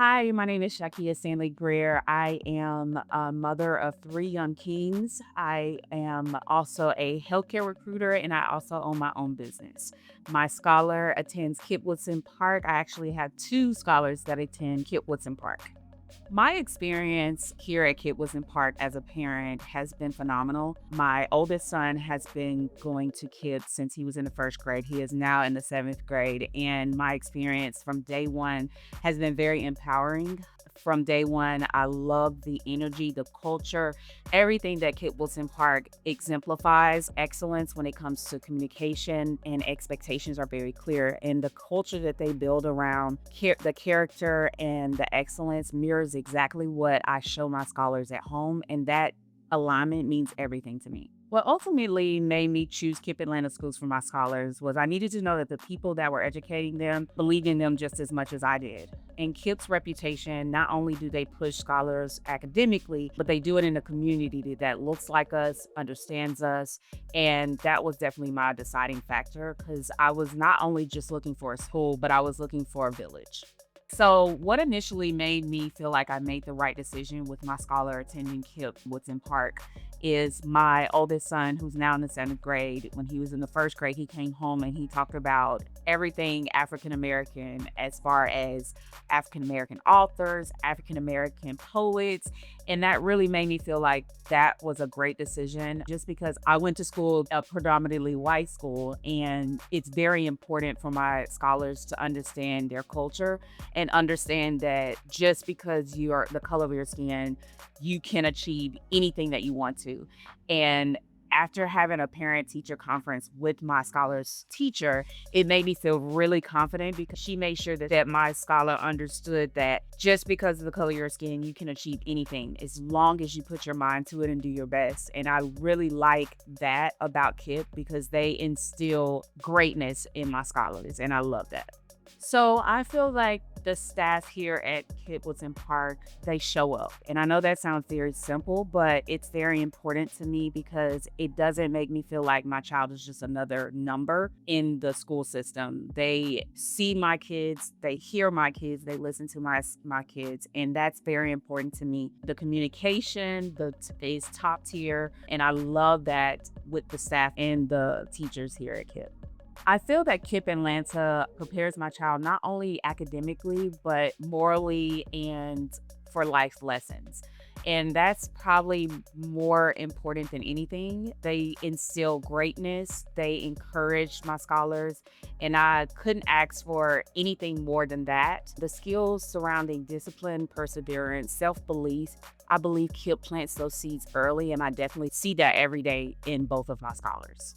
Hi, my name is Shakia Stanley Greer. I am a mother of three young kings. I am also a healthcare recruiter and I also own my own business. My scholar attends KIPP Woodson Park. I actually have two scholars that attend KIPP Woodson Park. My experience here at Kid Woodson Park as a parent has been phenomenal. My oldest son has been going to Kid since he was in the first grade. He is now in the seventh grade. And my experience from day one has been very empowering. From day one, I love the energy, the culture, everything that Kid Woodson Park exemplifies. Excellence when it comes to communication and expectations are very clear. And the culture that they build around the character and the excellence mirrors exactly what I show my scholars at home. And that alignment means everything to me. What ultimately made me choose KIPP Atlanta Schools for my scholars was I needed to know that the people that were educating them believed in them just as much as I did. And KIPP's reputation, not only do they push scholars academically, but they do it in a community that looks like us, understands us. And that was definitely my deciding factor because I was not only just looking for a school, but I was looking for a village. So, what initially made me feel like I made the right decision with my scholar attending KIPP Woodson Park is my oldest son, who's now in the seventh grade. When he was in the first grade, he came home and he talked about everything African American, as far as African American authors, African American poets. And that really made me feel like that was a great decision just because I went to school, a predominantly white school, and it's very important for my scholars to understand their culture and understand that just because you are the color of your skin, you can achieve anything that you want to. And after having a parent teacher conference with my scholar's teacher, it made me feel really confident because she made sure that my scholar understood that just because of the color of your skin, you can achieve anything as long as you put your mind to it and do your best. And I really like that about KIPP because they instill greatness in my scholars, and I love that. So I feel like the staff here at Kid Woodson Park, they show up. And I know that sounds very simple, but it's very important to me because it doesn't make me feel like my child is just another number in the school system. They see my kids, they hear my kids, they listen to my kids, and that's very important to me. The communication, is top tier, and I love that with the staff and the teachers here at KIPP. I feel that KIPP Atlanta prepares my child not only academically, but morally and for life lessons. And that's probably more important than anything. They instill greatness, they encourage my scholars, and I couldn't ask for anything more than that. The skills surrounding discipline, perseverance, self belief, I believe KIPP plants those seeds early, and I definitely see that every day in both of my scholars.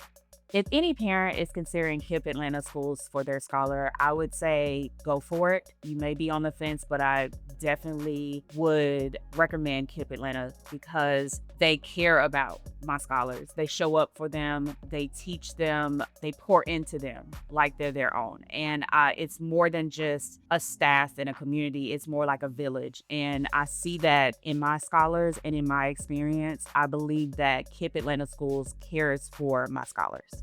If any parent is considering KIPP Atlanta schools for their scholar, I would say go for it. You may be on the fence, but I definitely would recommend KIPP Atlanta because they care about my scholars. They show up for them, they teach them, they pour into them like they're their own. And it's more than just a staff and a community, it's more like a village. And I see that in my scholars and in my experience. I believe that KIPP Atlanta schools cares for my scholars.